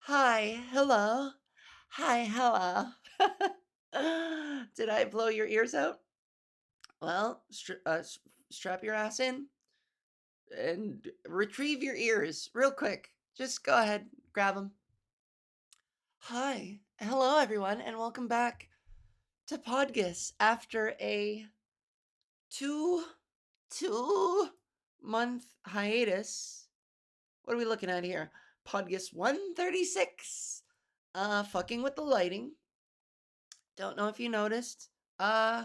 Hi, hello. Hi, hello. Did I blow your ears out? Well, strap your ass in and retrieve your ears real quick. Just go ahead, grab them. Hi, hello, everyone, and welcome back to PodGis after a two two month hiatus. What are we looking at here? PodGis 136. Fucking with the lighting. Don't know if you noticed. Uh,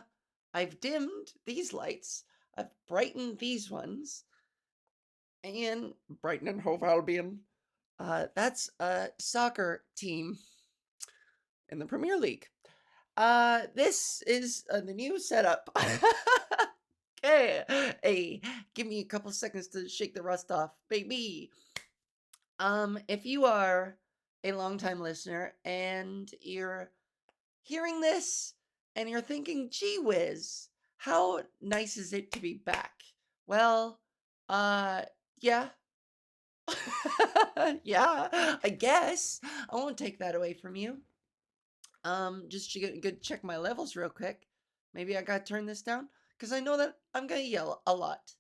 I've dimmed these lights. I've brightened these ones. And Brighton and Hove Albion. That's a soccer team in the Premier League. This is the new setup. Okay. Hey, give me a couple seconds to shake the rust off, baby. If you are a longtime listener and you're hearing this and you're thinking, gee whiz, how nice is it to be back? Well, uh, yeah. Yeah, I guess. I won't take that away from you. Just good check my levels real quick. Maybe I gotta turn this down because I know that I'm gonna yell a lot.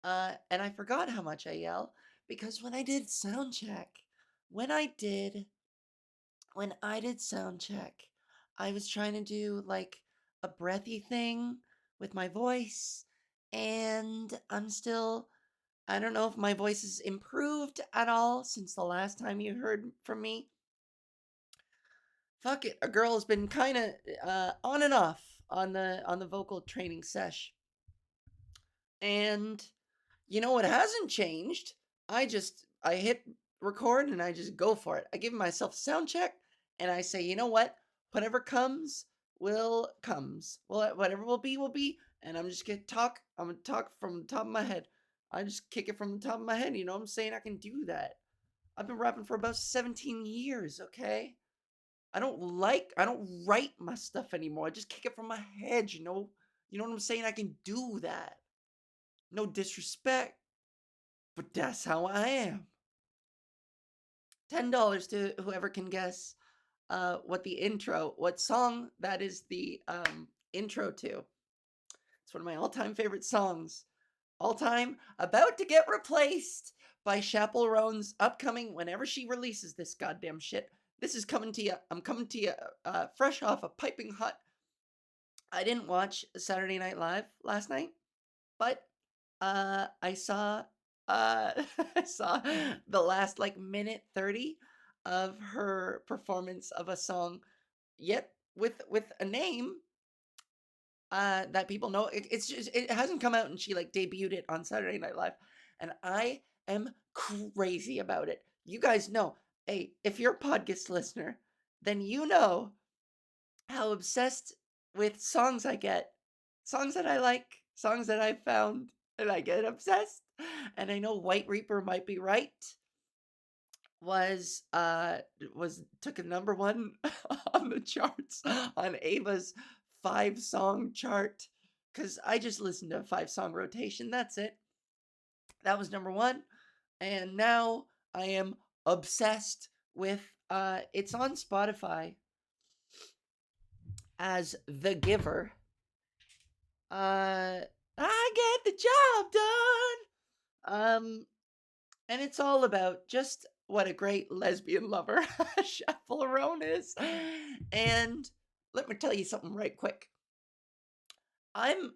And I forgot how much I yell because when I did when I did sound check, I was trying to do like a breathy thing with my voice, and I don't know if my voice has improved at all since the last time you heard from me. Fuck it, a girl has been kind of on and off on the vocal training sesh, and you know what hasn't changed? I hit record and I just go for it. I give myself a sound check and I say, you know what? Whatever comes will comes. Well, whatever will be will be. And I'm just gonna talk. I'm gonna talk from the top of my head. I just kick it from the top of my head. You know what I'm saying? I can do that. I've been rapping for about 17 years. Okay. I don't write my stuff anymore. I just kick it from my head. You know what I'm saying? I can do that. No disrespect, but that's how I am. $10 to whoever can guess what song that is the intro to. It's one of my all-time favorite songs. All time, about to get replaced by Chappell Roan's upcoming whenever she releases this goddamn shit. This is coming to you. I'm coming to you fresh off a piping hot. I didn't watch Saturday Night Live last night, but I saw I saw the last like minute 30 of her performance of a song yet with a name that people know. It's just it hasn't come out and she like debuted it on Saturday Night Live, and I am crazy about it. You guys know, hey, if you're a podcast listener, then you know how obsessed with songs I get, songs that I like, songs that I've found, and I get obsessed. And I know White Reaper might be right. Was took a number one on the charts on Ava's 5 song chart because I just listened to a 5 song rotation. That's it. That was number one, and now I am obsessed with. It's on Spotify as The Giver. Uh, I get the job done. And it's all about just what a great lesbian lover Chappell Roan is. And let me tell you something right quick. I'm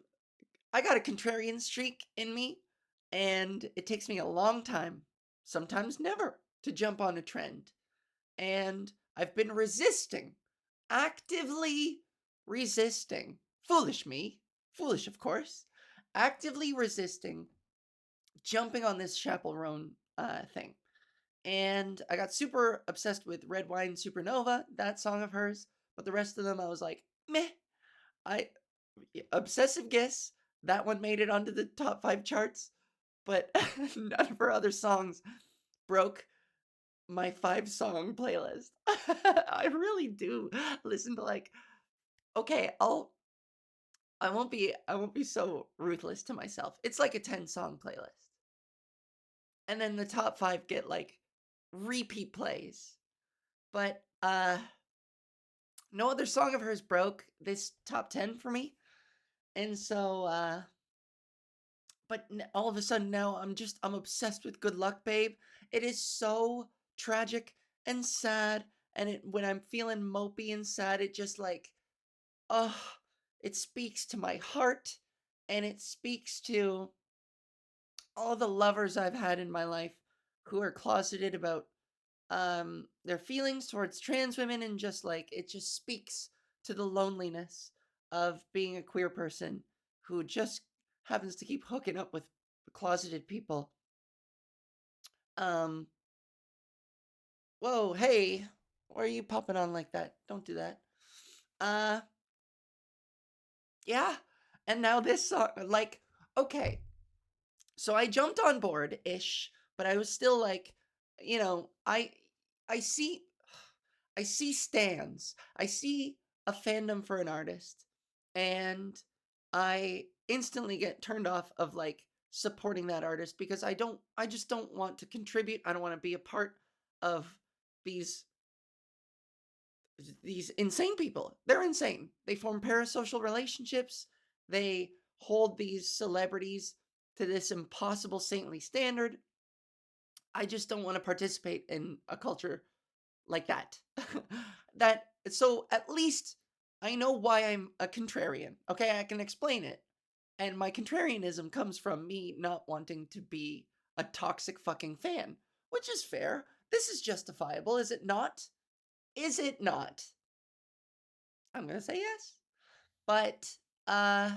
I got a contrarian streak in me, and it takes me a long time, sometimes never, to jump on a trend. And I've been resisting, actively resisting. Foolish me, foolish of course, actively resisting jumping on this Chappell Roan thing. And I got super obsessed with Red Wine Supernova, that song of hers. But the rest of them, I was like, meh. I obsessive guess that one made it onto the top 5 charts, but none of her other songs broke my 5 song playlist. I really do listen to like, okay, I won't be so ruthless to myself. It's like a 10 song playlist, and then the top 5 get like repeat plays. But no other song of hers broke this top 10 for me. And so but all of a sudden now I'm obsessed with Good Luck Babe. It is so tragic and sad, and when I'm feeling mopey and sad, it just like, oh, it speaks to my heart, and it speaks to all the lovers I've had in my life who are closeted about their feelings towards trans women, and just like it just speaks to the loneliness of being a queer person who just happens to keep hooking up with closeted people. um Whoa, hey, why are you popping on like that? Don't do that. uh yeah. And now this song, like, okay, so I jumped on board ish, but I was still like, I see, I see stands. I see a fandom for an artist, and I instantly get turned off of like supporting that artist because I just don't want to contribute. I don't want to be a part of these these insane people. They're insane. They form parasocial relationships. They hold these celebrities to this impossible saintly standard. I just don't want to participate in a culture like that. That so at least I know why I'm a contrarian. Okay, I can explain it. And my contrarianism comes from me not wanting to be a toxic fucking fan, which is fair. This is justifiable, is it not? Is it not? I'm going to say yes. But uh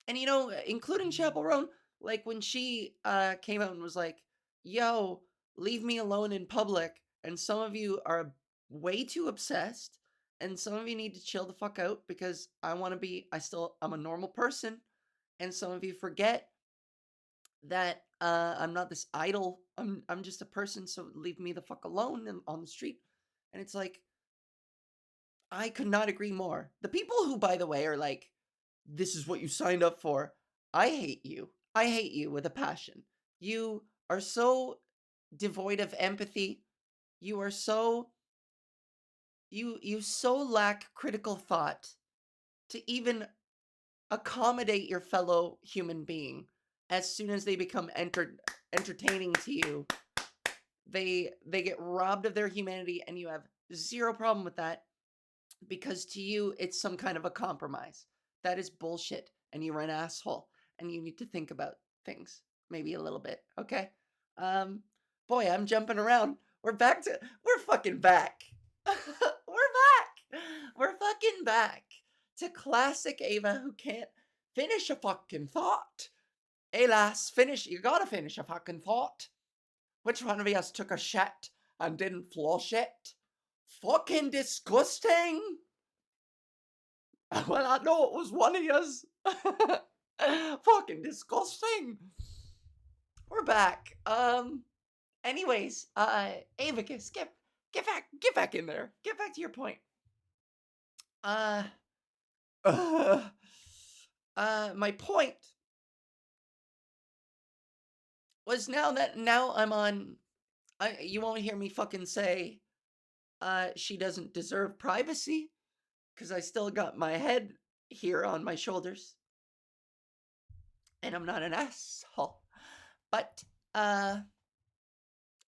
and including Chappell Roan, like when she came out and was like, "Yo, leave me alone in public," and some of you are way too obsessed, and some of you need to chill the fuck out because I'm a normal person, and some of you forget that I'm not this idol. I'm just a person, so leave me the fuck alone on the street. And it's like, I could not agree more. The people who, by the way, are like, this is what you signed up for. I hate you. I hate you with a passion. You are so devoid of empathy. You are so you so lack critical thought to even accommodate your fellow human being. As soon as they become entertaining to you, they get robbed of their humanity, and you have zero problem with that because to you it's some kind of a compromise. That is bullshit, and you're an asshole, and you need to think about things maybe a little bit, okay? Um Boy, I'm jumping around. We're fucking back. We're back. We're fucking back to classic Ava who can't finish a fucking thought. Hey lass, you gotta finish a fucking thought. Which one of us took a shit and didn't flush it? Fucking disgusting. Well, I know it was one of yous. Fucking disgusting. We're back. Anyways, Avicus, get back in there. Get back to your point. Uh, uh, my point was now I'm on. You won't hear me fucking say, she doesn't deserve privacy, because I still got my head here on my shoulders, and I'm not an asshole. But I'm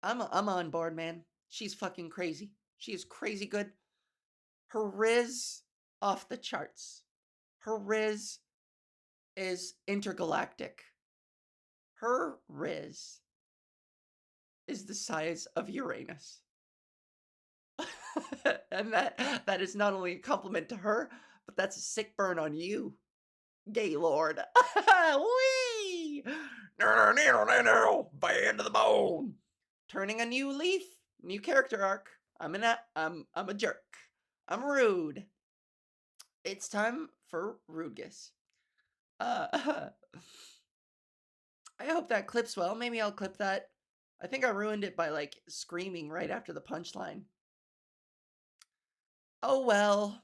on board, man. She's fucking crazy. She is crazy good. Her riz off the charts. Her riz is intergalactic. Her riz is the size of Uranus. And that is not only a compliment to her, but that's a sick burn on you, Gaylord. Wee! Band to the bone. Turning a new leaf, new character arc. I'm a jerk. I'm rude. It's time for Rudgus. Uh, I hope that clips well. Maybe I'll clip that. I think I ruined it by like screaming right after the punchline. Oh well.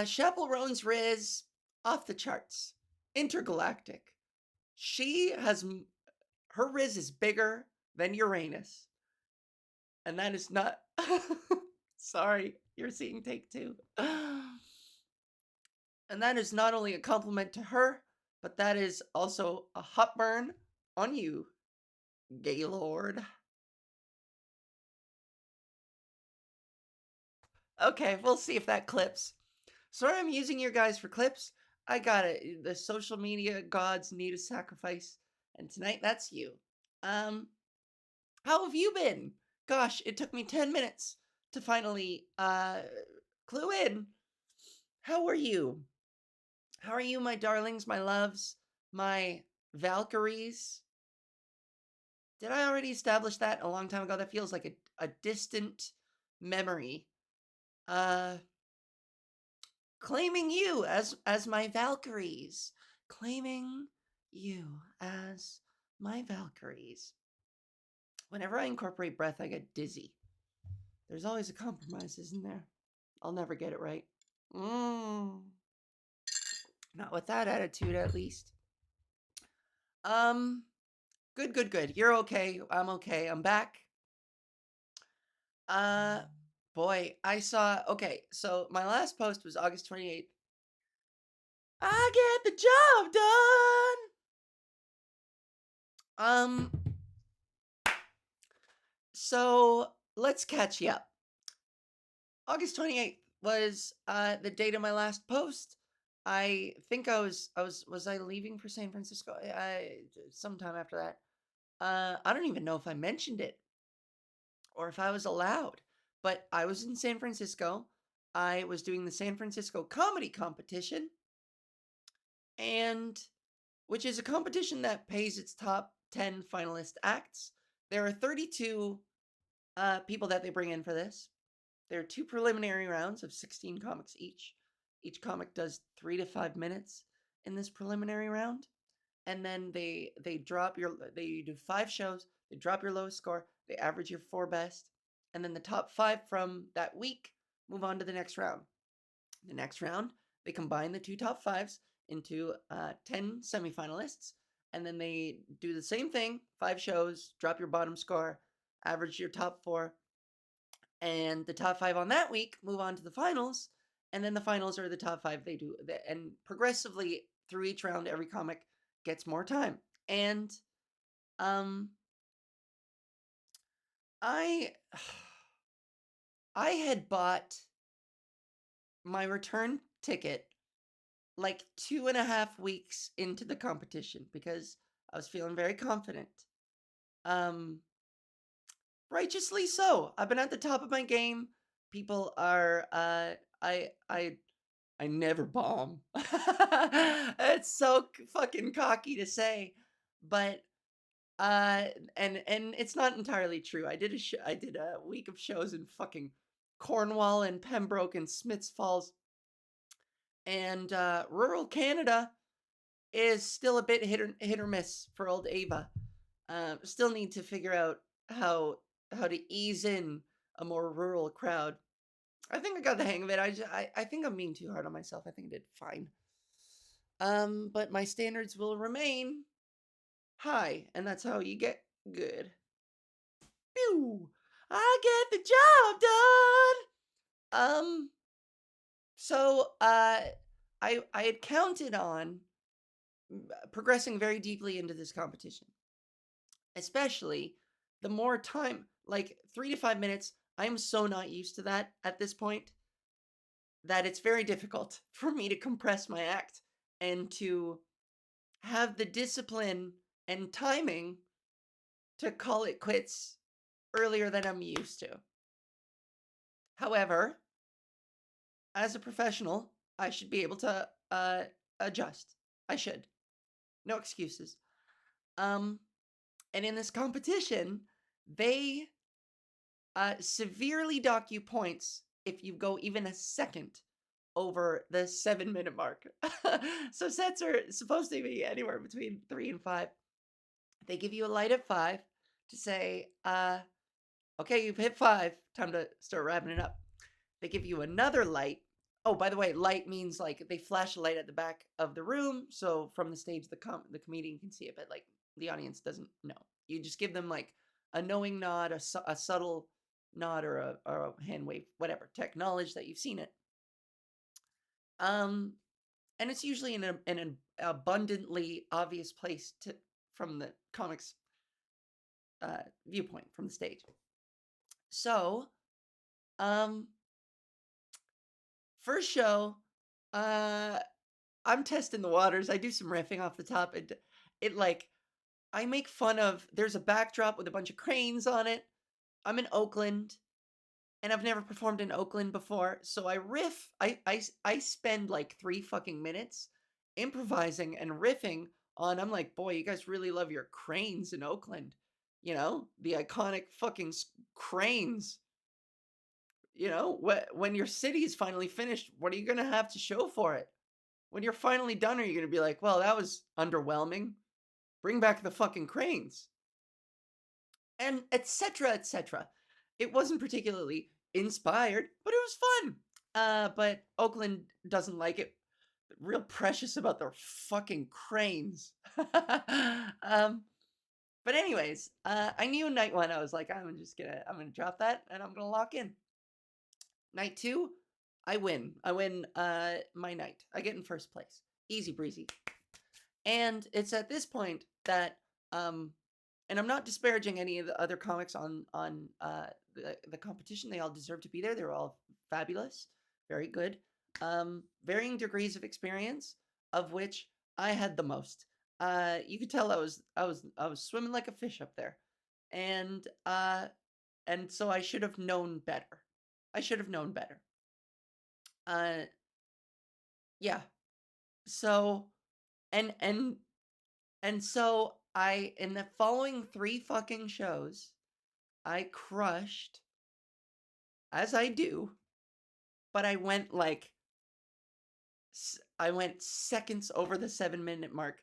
Chappell Roan's Riz, off the charts. Intergalactic. She has her Riz is bigger than Uranus. And that is not. Sorry, you're seeing take two. And that is not only a compliment to her, but that is also a hot burn on you, Gaylord. Okay, we'll see if that clips. Sorry I'm using your guys for clips. I got it. The social media gods need a sacrifice. And tonight, that's you. How have you been? Gosh, it took me 10 minutes to finally clue in. How are you? How are you, my darlings, my loves, my Valkyries? Did I already establish that a long time ago? That feels like a distant memory. Uh claiming you as my Valkyries. Claiming you as my Valkyries. Whenever I incorporate breath, I get dizzy. There's always a compromise, isn't there? I'll never get it right. Not with that attitude, at least. Good. You're okay. I'm okay. I'm back. Boy, I saw. Okay, so my last post was August 28th. I get the job done. So let's catch you up. August 28th was the date of my last post. I think was I leaving for San Francisco? Sometime after that. I don't even know if I mentioned it or if I was allowed, but I was in San Francisco. I was doing the San Francisco Comedy Competition, and which is a competition that pays its top 10 finalist acts. There are 32 people that they bring in for this. There are 2 preliminary rounds of 16 comics each. Each comic does 3 to 5 minutes in this preliminary round, and then they do 5 shows. They drop your lowest score. They average your 4 best, and then the top 5 from that week move on to the next round. The next round, they combine the 2 top 5s into 10 semifinalists, and then they do the same thing: 5 shows, drop your bottom score, average your top 4, and the top 5 on that week move on to the finals, and then the finals are the top 5 they do, and progressively through each round every comic gets more time. And I I had bought my return ticket like 2.5 weeks into the competition because I was feeling very confident. Righteously so. I've been at the top of my game. People are I never bomb. It's so fucking cocky to say, but and it's not entirely true. I did a week of shows in fucking Cornwall and Pembroke and Smiths Falls, and rural Canada is still a bit hit or miss for old Ava. Still need to figure out how to ease in a more rural crowd. I think I got the hang of it. I think I'm being too hard on myself. I think I did fine. But my standards will remain high, and that's how you get good. Pew! I get the job done. So I had counted on progressing very deeply into this competition, especially the more time, like 3 to 5 minutes. I'm so not used to that at this point that it's very difficult for me to compress my act and to have the discipline and timing to call it quits earlier than I'm used to. However, as a professional, I should be able to adjust. I should. No excuses. And in this competition, they severely dock you points if you go even a second over the 7-minute mark. So sets are supposed to be anywhere between 3 and 5. They give you a light at 5 to say, okay, you've hit 5, time to start wrapping it up. They give you another light. Oh, by the way, light means like they flash a light at the back of the room, so from the stage the comedian can see it, but like the audience doesn't know. You just give them like a knowing nod, a subtle nod or a hand wave, whatever, to acknowledge that you've seen it. Um, and it's usually in an abundantly obvious place from the comics viewpoint, from the stage. So, um, first show, I'm testing the waters. I do some riffing off the top. It like I make fun of. There's a backdrop with a bunch of cranes on it. I'm in Oakland, and I've never performed in Oakland before, so I riff. I spend like 3 fucking minutes improvising and riffing on. I'm like, boy, you guys really love your cranes in Oakland. You know, the iconic fucking cranes. You know, when your city is finally finished, what are you gonna have to show for it? When you're finally done, are you gonna be like, well, that was underwhelming? Bring back the fucking cranes. And etc. etc. It wasn't particularly inspired, but it was fun. But Oakland doesn't like it. Real precious about their fucking cranes. But anyways, I knew night one. I was like, I'm gonna drop that, and I'm gonna lock in. Night two, I win. I win my night. I get in first place. Easy breezy. And it's at this point that and I'm not disparaging any of the other comics on the competition. They all deserve to be there. They're all fabulous, very good. Varying degrees of experience, of which I had the most. You could tell I was swimming like a fish up there, and so I should have known better. I should have known better. Yeah. So, and so I, in the following 3 fucking shows, I crushed, as I do, but I went seconds over the 7-minute mark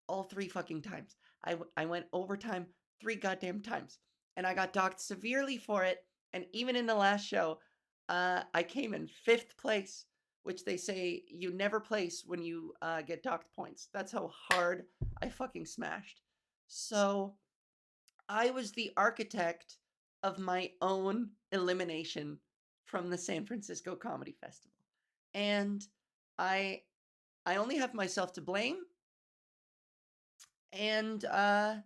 all 3 fucking times. I went overtime 3 goddamn times, and I got docked severely for it. And even in the last show, I came in 5th place, which they say you never place when you get docked points. That's how hard I fucking smashed. So I was the architect of my own elimination from the San Francisco Comedy Festival. And I only have myself to blame. And I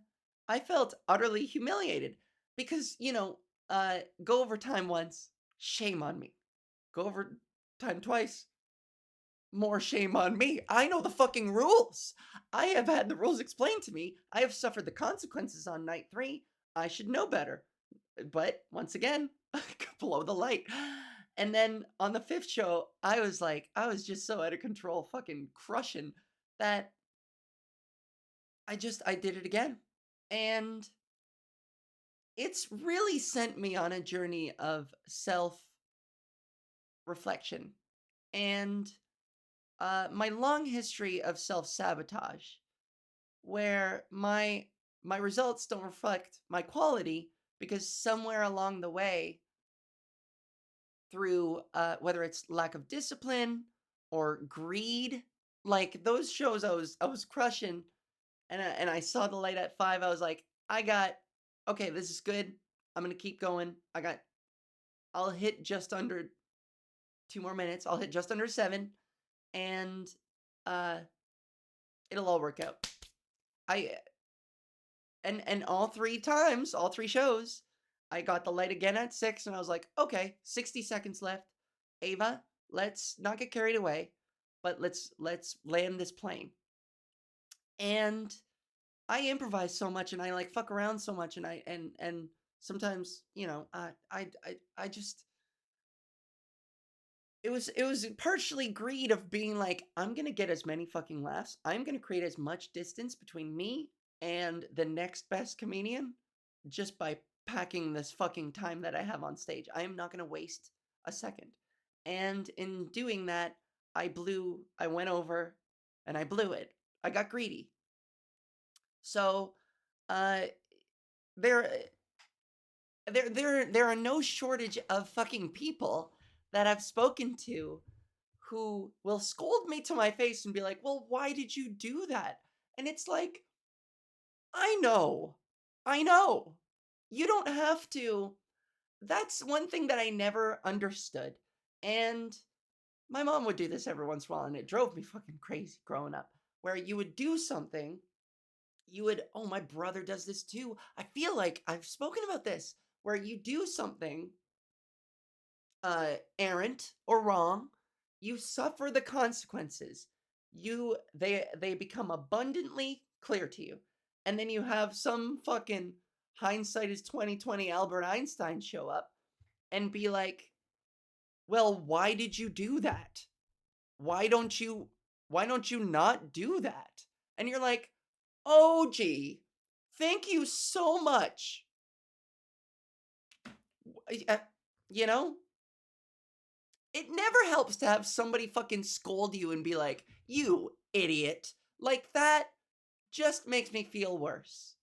felt utterly humiliated because, go overtime once, shame on me. Go overtime twice, more shame on me. I know the fucking rules. I have had the rules explained to me. I have suffered the consequences on night 3. I should know better. But once again, below the light. And then on the 5th show, I was just so out of control, fucking crushing, that I did it again. And it's really sent me on a journey of self reflection and my long history of self sabotage, where my results don't reflect my quality because somewhere along the way, through whether it's lack of discipline or greed, like those shows I was crushing, and I saw the light at 5. I was like, okay, this is good. I'm gonna keep going. I'll hit just under 2 more minutes. I'll hit just under 7, and uh, it'll all work out. And all 3 times, all 3 shows, I got the light again at 6, and I was like, okay, 60 seconds left. Ava, let's not get carried away, but let's land this plane. And I improvise so much, and I fuck around so much, and sometimes, I just, it was partially greed of being like, I'm gonna get as many fucking laughs. I'm gonna create as much distance between me and the next best comedian just by packing this fucking time that I have on stage. I am not gonna waste a second. And in doing that, I went over and I blew it. I got greedy. So there there are no shortage of fucking people that I've spoken to who will scold me to my face and be like, "Well, why did you do that?" And it's like, I know. I know. You don't have to that's one thing that I never understood. And my mom would do this every once in a while, and it drove me fucking crazy growing up. Where you would do something, you would, oh, my brother does this too. I feel like I've spoken about this, where you do something errant or wrong, you suffer the consequences. They become abundantly clear to you. And then you have some fucking hindsight is 2020 Albert Einstein show up and be like, "Well, why did you do that? Why don't you not do that?" And you're like, "Oh gee, thank you so much." Uh, You know, it never helps to have somebody fucking scold you and be like, "You idiot." Like that just makes me feel worse.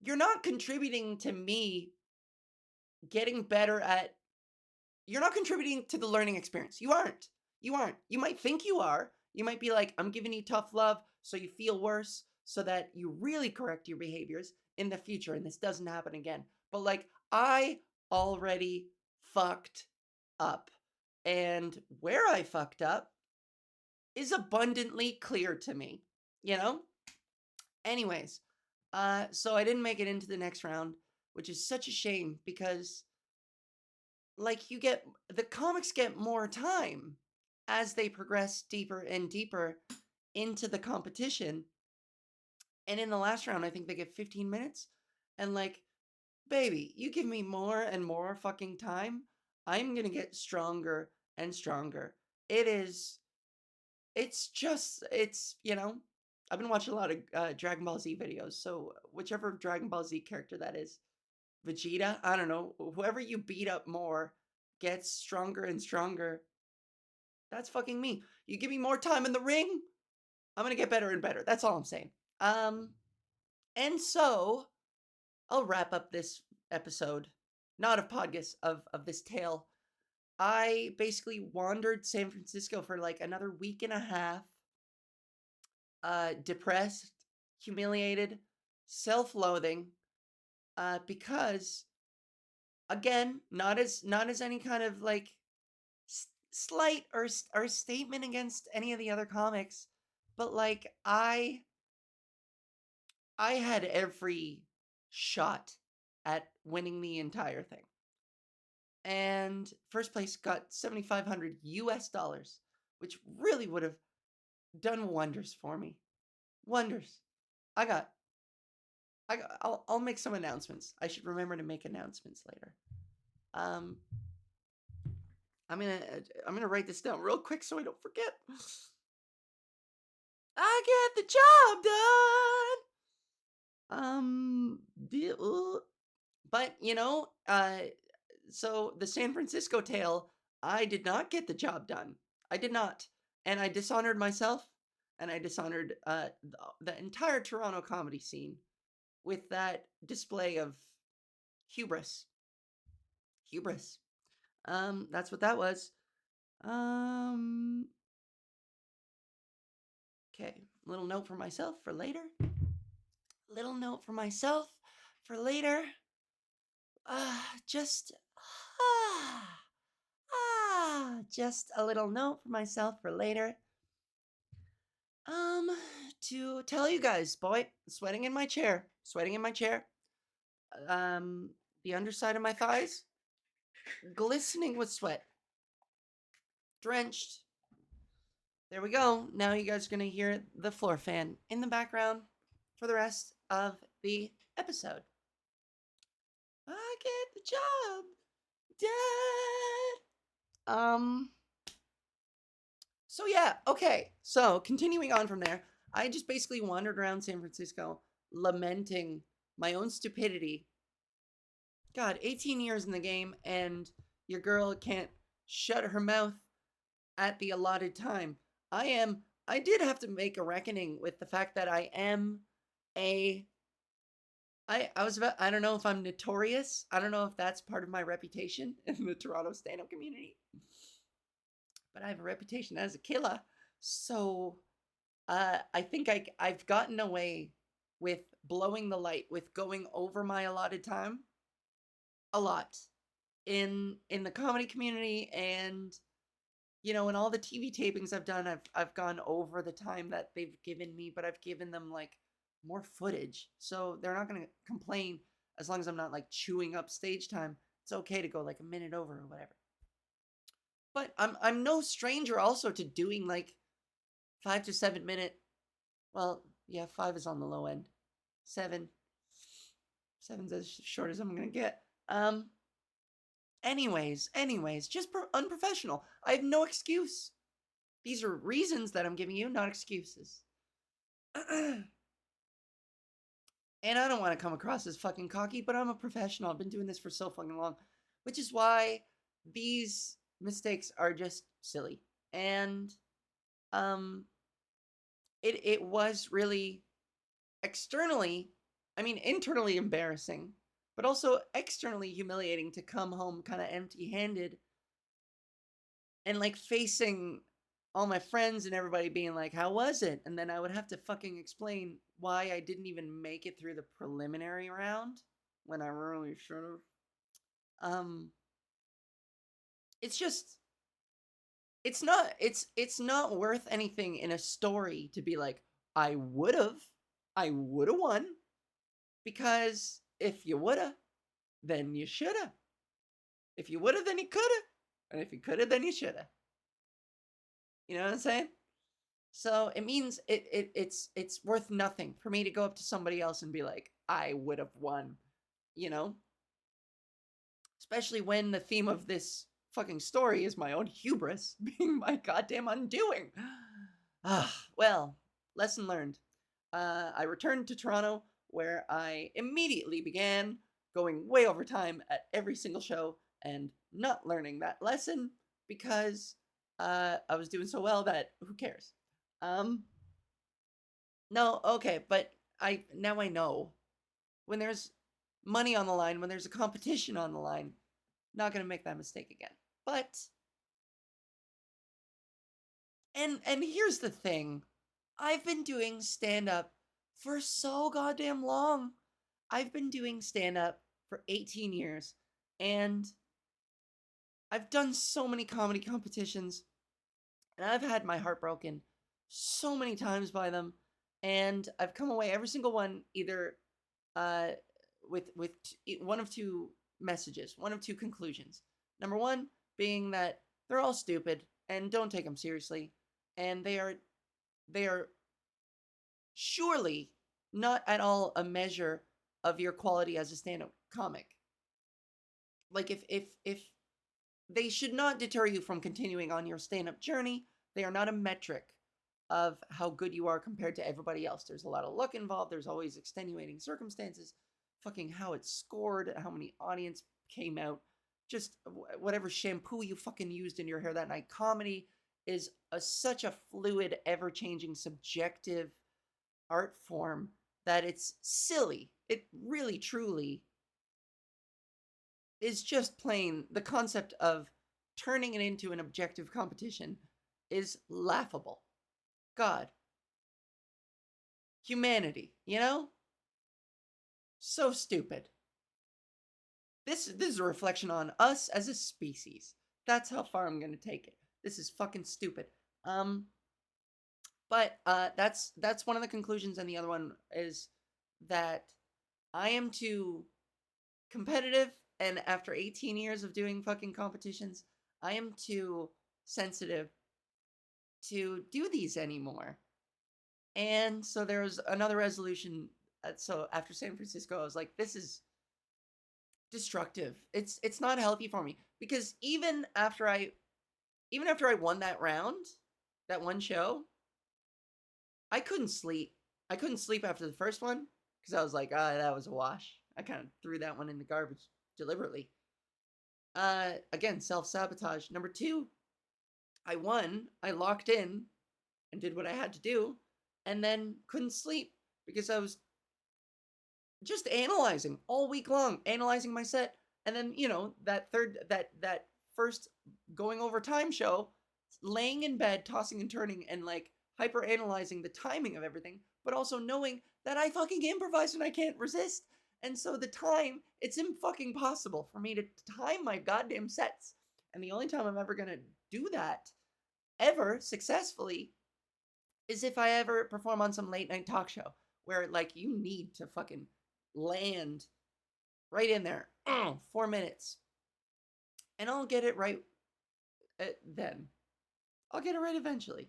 You're not contributing to me getting better at you're not contributing to the learning experience. You aren't. You aren't. You might think you are. You might be like, "I'm giving you tough love so you feel worse so that you really correct your behaviors in the future and this doesn't happen again." But like I already fucked up. And where I fucked up is abundantly clear to me, you know? Anyways, so I didn't make it into the next round, which is such a shame because like the comics get more time as they progress deeper and deeper into the competition. And in the last round, I think they get 15 minutes. And like, baby, you give me more and more fucking time, I'm gonna get stronger and stronger. It is it's I've been watching a lot of Dragon Ball Z videos, so whichever Dragon Ball Z character that is, Vegeta, I don't know, whoever you beat up more gets stronger and stronger. That's fucking me. You give me more time in the ring, I'm gonna get better and better. That's all I'm saying. Um, and so I'll wrap up this episode, not of PodGis, of this tale. I basically wandered San Francisco for like another week and a half, depressed, humiliated, self-loathing, because again, not as any kind of like slight or statement against any of the other comics, but like I had every shot at winning the entire thing. And first place got 7,500 US dollars, which really would have done wonders for me. Wonders. I got I'll make some announcements. I should remember to make announcements later. Um, I'm gonna I'm gonna write this down real quick so I don't forget. I get the job done. But so the San Francisco tale, I did not get the job done. I did not, and I dishonored myself, and I dishonored the entire Toronto comedy scene with that display of hubris. Hubris. That's what that was. Um, okay. Little note for myself for later. Little note for myself for later. Just just a little note for myself for later. Um, to tell you guys, boy, sweating in my chair, sweating in my chair. Um, the underside of my thighs, glistening with sweat, drenched. There we go. Now you guys are gonna hear the floor fan in the background for the rest of the episode. I get the job done. So yeah, okay. So continuing on from there, I just basically wandered around San Francisco lamenting my own stupidity. God, 18 years in the game and your girl can't shut her mouth at the allotted time. I did have to make a reckoning with the fact that I am a I was about I don't know if I'm notorious. I don't know if that's part of my reputation in the Toronto stand-up community. But I have a reputation as a killer. So I think I've gotten away with blowing the light, with going over my allotted time a lot. in the comedy community, and you know, in all the TV tapings I've done, I've gone over the time that they've given me, but I've given them like more footage, so they're not gonna complain as long as I'm not like chewing up stage time. It's okay to go like a minute over or whatever. But I'm no stranger also to doing like 5 to 7 minute. Well, yeah, 5 is on the low end. 7, 7's as short as I'm gonna get. Anyways, just unprofessional. I have no excuse. These are reasons that I'm giving you, not excuses. And I don't want to come across as fucking cocky, but I'm a professional. I've been doing this for so fucking long, which is why these mistakes are just silly. And it was really externally, I mean internally embarrassing, but also externally humiliating to come home kind of empty-handed and like facing all my friends and everybody being like, how was it? And then I would have to fucking explain why I didn't even make it through the preliminary round when I really should have. It's just, it's not worth anything in a story to be like, I would have won, because if you woulda, then you shoulda. If you woulda, then you coulda, and if you coulda, then you shoulda. You know what I'm saying? So it means it's worth nothing for me to go up to somebody else and be like, I would have won, you know? Especially when the theme of this fucking story is my own hubris being my goddamn undoing. Well, lesson learned. I returned to Toronto, where I immediately began going way over time at every single show and not learning that lesson because I was doing so well that who cares? No, okay, but now I know when there's money on the line, when there's a competition on the line, not gonna make that mistake again. But and here's the thing. I've been doing stand-up for so goddamn long. I've been doing stand-up for 18 years, and I've done so many comedy competitions, and I've had my heart broken so many times by them, and I've come away every single one either uh, with one of two messages, one of two conclusions. Number one being that they're all stupid and don't take them seriously, and they are surely not at all a measure of your quality as a stand-up comic. Like if they should not deter you from continuing on your stand-up journey. They are not a metric of how good you are compared to everybody else. There's a lot of luck involved. There's always extenuating circumstances. Fucking how it's scored, how many audience came out, just whatever shampoo you fucking used in your hair that night. Comedy is such a fluid, ever-changing, subjective art form that it's silly. It really, truly is just plain, the concept of turning it into an objective competition is laughable. God. Humanity, you know? So stupid. This is a reflection on us as a species. That's how far I'm gonna take it. This is fucking stupid. But that's one of the conclusions, and the other one is that I am too competitive, and after 18 years of doing fucking competitions, I am too sensitive to do these anymore. And so there was another resolution. So after San Francisco, I was like, this is destructive. It's not healthy for me, because even after I won that round, that one show, I couldn't sleep. I couldn't sleep after the first one because I was like, that was a wash. I kind of threw that one in the garbage deliberately. Again, self-sabotage. Number two, I won. I locked in and did what I had to do, and then couldn't sleep because I was just analyzing all week long, analyzing my set. And then, you know, that first going over time show, laying in bed, tossing and turning, and like hyper analyzing the timing of everything, but also knowing that I fucking improvise and I can't resist. And so it's impossible for me to time my goddamn sets. And the only time I'm ever going to do that, ever successfully, is if I ever perform on some late night talk show where like you need to fucking land right in there, 4 minutes. And I'll get it right then. I'll get it right eventually.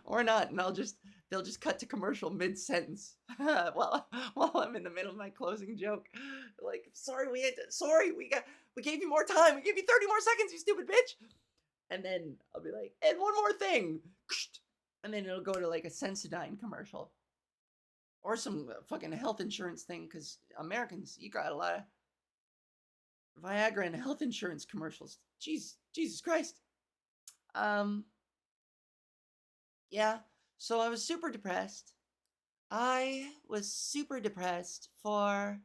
Or not, and they'll just cut to commercial mid-sentence while I'm in the middle of my closing joke. Like, sorry, we gave you more time. We gave you 30 more seconds, you stupid bitch. And then I'll be like, and one more thing. And then it'll go to like a Sensodyne commercial. Or some fucking health insurance thing, because Americans, you got a lot of Viagra and health insurance commercials. Jesus Christ. Yeah, so I was super depressed. I was super depressed for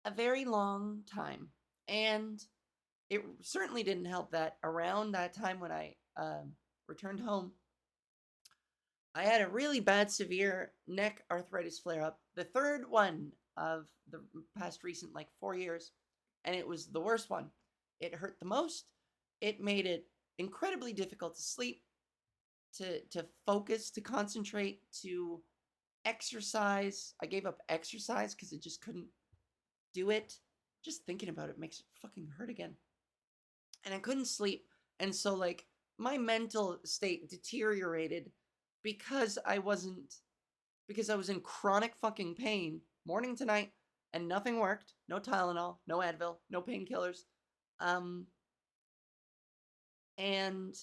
a very long time. And it certainly didn't help that around that time when I returned home, I had a really bad, severe neck arthritis flare up, the third one of the past recent, like 4 years. And it was the worst one. It hurt the most. It made it incredibly difficult to sleep, to focus, to concentrate, to exercise. I gave up exercise because it just couldn't do it. Just thinking about it makes it fucking hurt again. And I couldn't sleep. And so like my mental state deteriorated because I was in chronic fucking pain morning to night, and nothing worked. No Tylenol, no Advil, no painkillers. And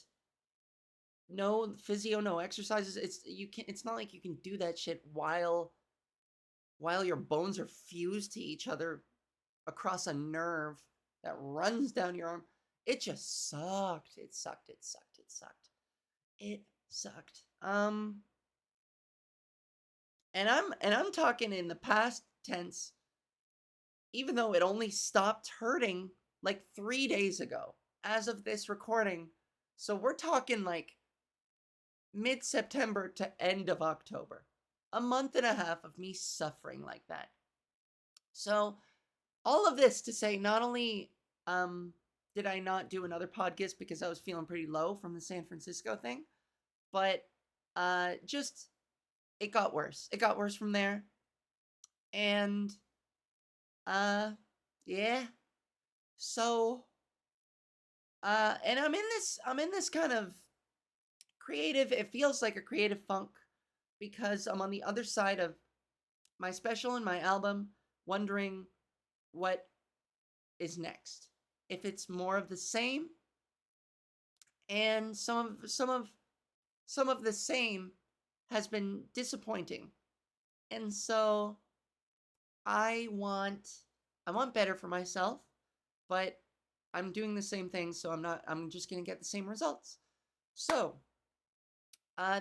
no physio, no exercises. It's not like you can do that shit while your bones are fused to each other across a nerve that runs down your arm. It just sucked. It sucked. And I'm talking in the past tense, even though it only stopped hurting like 3 days ago as of this recording. So we're talking like mid-September to end of October. A month and a half of me suffering like that. So all of this to say, not only did I not do another PodGis because I was feeling pretty low from the San Francisco thing, but just it got worse. It got worse from there. And yeah. So and I'm in this kind of creative, it feels like a creative funk, because I'm on the other side of my special and my album, wondering what is next. If it's more of the same, and some of the same has been disappointing. And so I want better for myself, but I'm doing the same thing, so I'm just going to get the same results. So,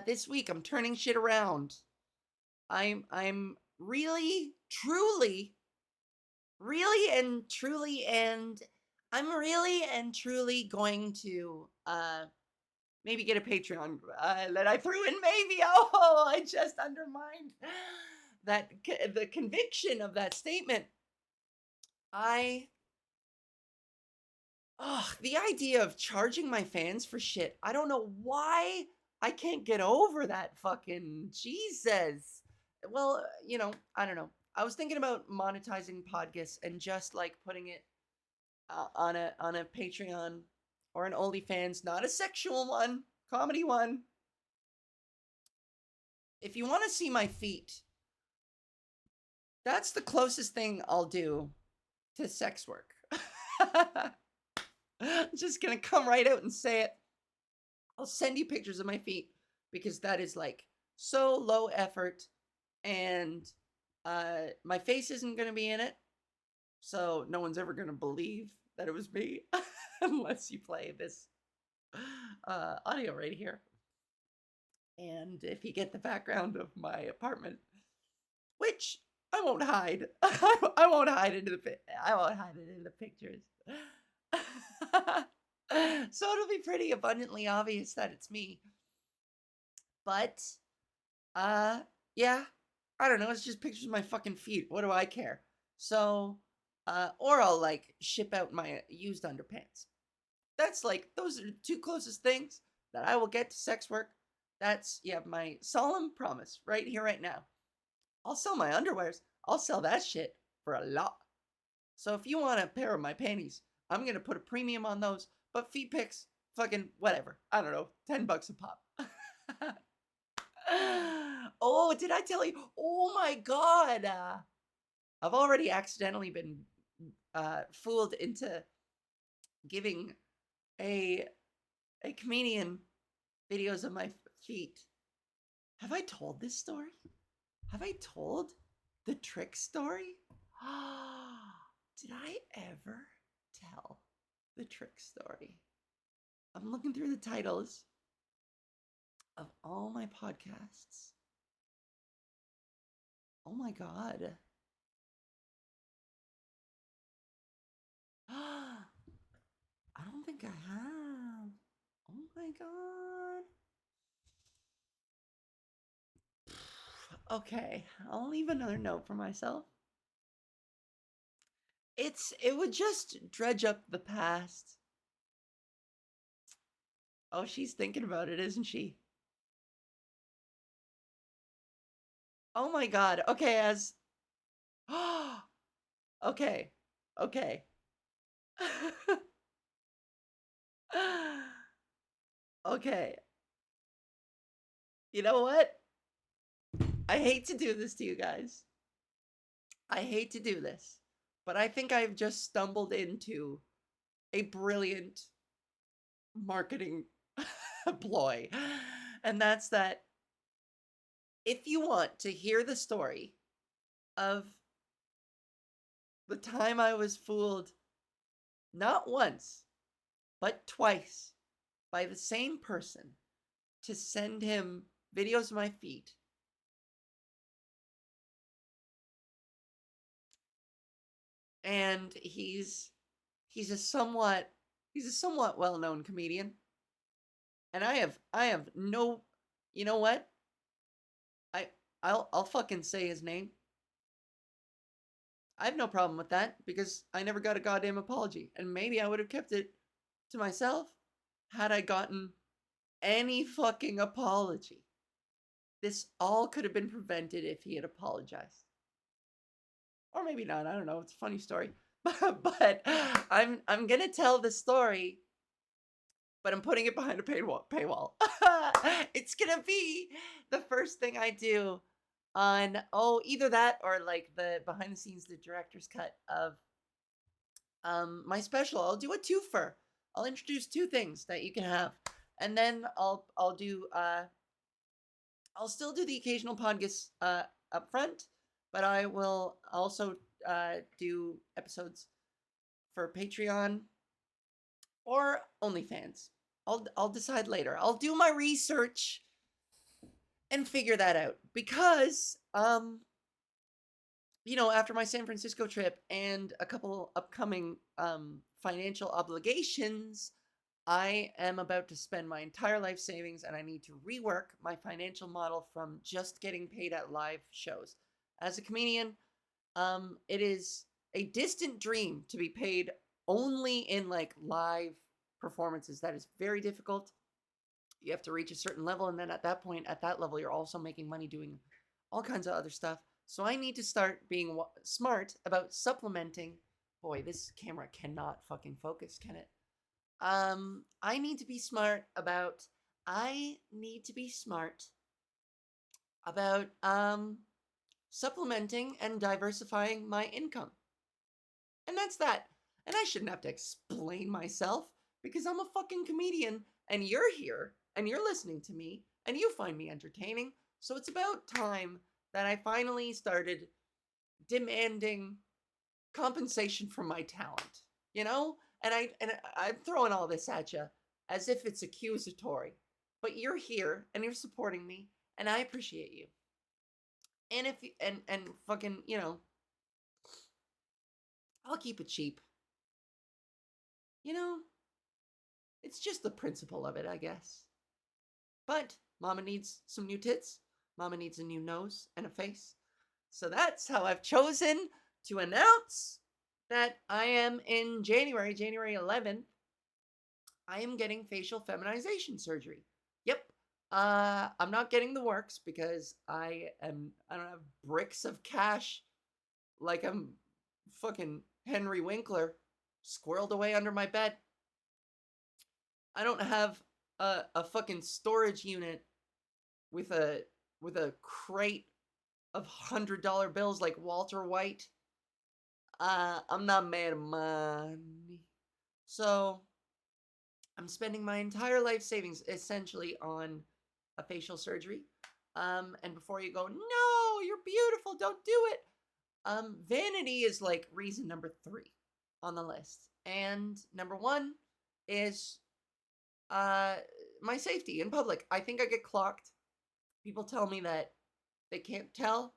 this week I'm turning shit around. I'm really and truly going to maybe get a Patreon that I threw in maybe. Oh, I just undermined the conviction of that statement. The idea of charging my fans for shit. I don't know why I can't get over that fucking Jesus. Well, I don't know. I was thinking about monetizing PodGis and just like putting it on a Patreon or an OnlyFans, not a sexual one, comedy one. If you want to see my feet, that's the closest thing I'll do to sex work. I'm just gonna come right out and say it. I'll send you pictures of my feet, because that is like so low effort, and my face isn't gonna be in it, so no one's ever gonna believe that it was me unless you play this audio right here. And if you get the background of my apartment, which I won't hide, I won't hide it in the pictures. So it'll be pretty abundantly obvious that it's me. But yeah, I don't know, it's just pictures of my fucking feet. What do I care? So, or I'll like ship out my used underpants. That's like, those are the two closest things that I will get to sex work. That's, you have my solemn promise right here, right now. I'll sell my underwears. I'll sell that shit for a lot. So if you want a pair of my panties, I'm going to put a premium on those. But feet pics, fucking whatever. I don't know, $10 a pop. Oh, did I tell you? Oh my God. I've already accidentally been fooled into giving a comedian videos of my feet. Have I told this story? Have I told the trick story? Did I ever tell the trick story? I'm looking through the titles of all my podcasts. Oh my God. I don't think I have. Oh my God. Okay, I'll leave another note for myself. It would just dredge up the past. Oh, she's thinking about it, isn't she? Oh my God. Okay, as okay. Okay. Okay. You know what? I hate to do this to you guys. I hate to do this, but I think I've just stumbled into a brilliant marketing ploy. And that's that if you want to hear the story of the time I was fooled not once, but twice by the same person to send him videos of my feet, and he's a somewhat well-known comedian, and I have no, you know what, I'll fucking say his name. I have no problem with that because I never got a goddamn apology, and maybe I would have kept it to myself had I gotten any fucking apology. This all could have been prevented if he had apologized. Or maybe not, I don't know, it's a funny story. But I'm gonna tell the story, but I'm putting it behind a paywall. It's gonna be the first thing I do on, either that or like the behind the scenes, the director's cut of my special. I'll do a twofer. I'll introduce two things that you can have, and then I'll do I'll still do the occasional PodGis up front, but I will also do episodes for Patreon or OnlyFans. I'll decide later. I'll do my research and figure that out because after my San Francisco trip and a couple upcoming financial obligations, I am about to spend my entire life savings, and I need to rework my financial model from just getting paid at live shows. As a comedian, it is a distant dream to be paid only in like live performances. That is very difficult. You have to reach a certain level, and then at that point, at that level, you're also making money doing all kinds of other stuff. So I need to start being smart about supplementing. Boy, this camera cannot fucking focus, can it? I need to be smart about supplementing and diversifying my income. And that's that. And I shouldn't have to explain myself because I'm a fucking comedian and you're here and you're listening to me and you find me entertaining. So it's about time that I finally started demanding compensation for my talent, you know? And I'm throwing all this at you as if it's accusatory, but you're here and you're supporting me, and I appreciate you. And if and fucking, I'll keep it cheap. It's just the principle of it, I guess. But Mama needs some new tits. Mama needs a new nose and a face. So that's how I've chosen to announce that I am in January 11th, I am getting facial feminization surgery. Yep. I'm not getting the works because I don't have bricks of cash like I'm fucking Henry Winkler squirreled away under my bed. I don't have a fucking storage unit with a crate of $100 bills like Walter White. I'm not made of money. So I'm spending my entire life savings essentially on a facial surgery. And before you go, no, you're beautiful, don't do it. Vanity is like reason number 3 on the list. And number 1 is uh my safety in public. I think I get clocked. People tell me that they can't tell,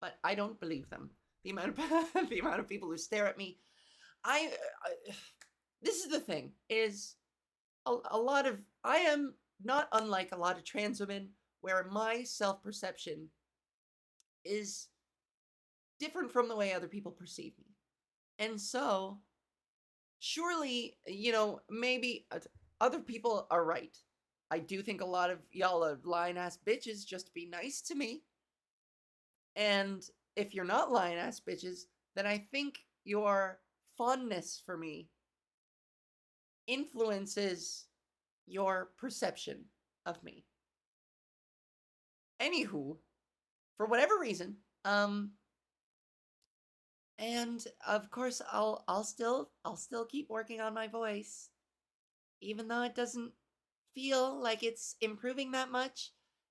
but I don't believe them. The amount of the amount of people who stare at me, I this is the thing is a lot of I am not unlike a lot of trans women where my self-perception is different from the way other people perceive me. And so, surely, maybe other people are right. I do think a lot of y'all are lying ass bitches just to be nice to me. And if you're not lying ass bitches, then I think your fondness for me influences your perception of me. Anywho, for whatever reason, and of course I'll still keep working on my voice, even though it doesn't feel like it's improving that much.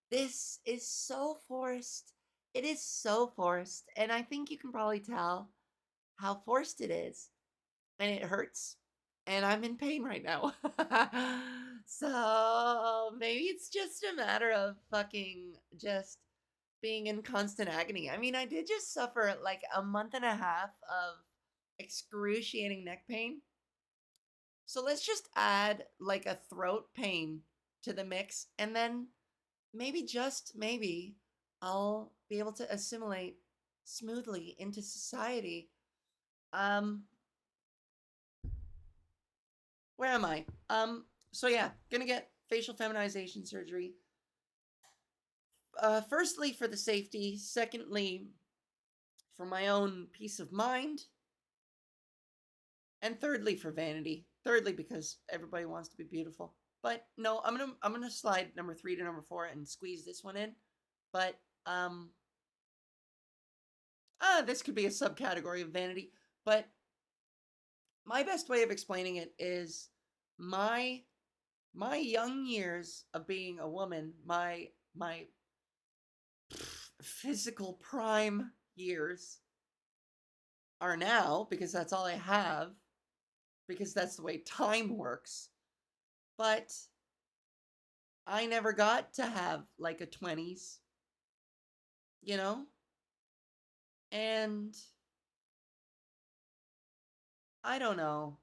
This is so forced. It is so forced, and I think you can probably tell how forced it is, and it hurts, and I'm in pain right now. So maybe it's just a matter of fucking just being in constant agony. I mean, I did just suffer like a month and a half of excruciating neck pain. So let's just add like a throat pain to the mix, and then maybe, just maybe, I'll be able to assimilate smoothly into society. Um, where am I? So yeah, gonna get facial feminization surgery. Firstly, for the safety. Secondly, for my own peace of mind. And thirdly, for vanity. Thirdly, because everybody wants to be beautiful. But no, I'm gonna slide number 3 to number 4 and squeeze this one in. But this could be a subcategory of vanity. But my best way of explaining it is my young years of being a woman, my physical prime years are now, because that's all I have, because that's the way time works. But I never got to have like a 20s, you know? And I don't know.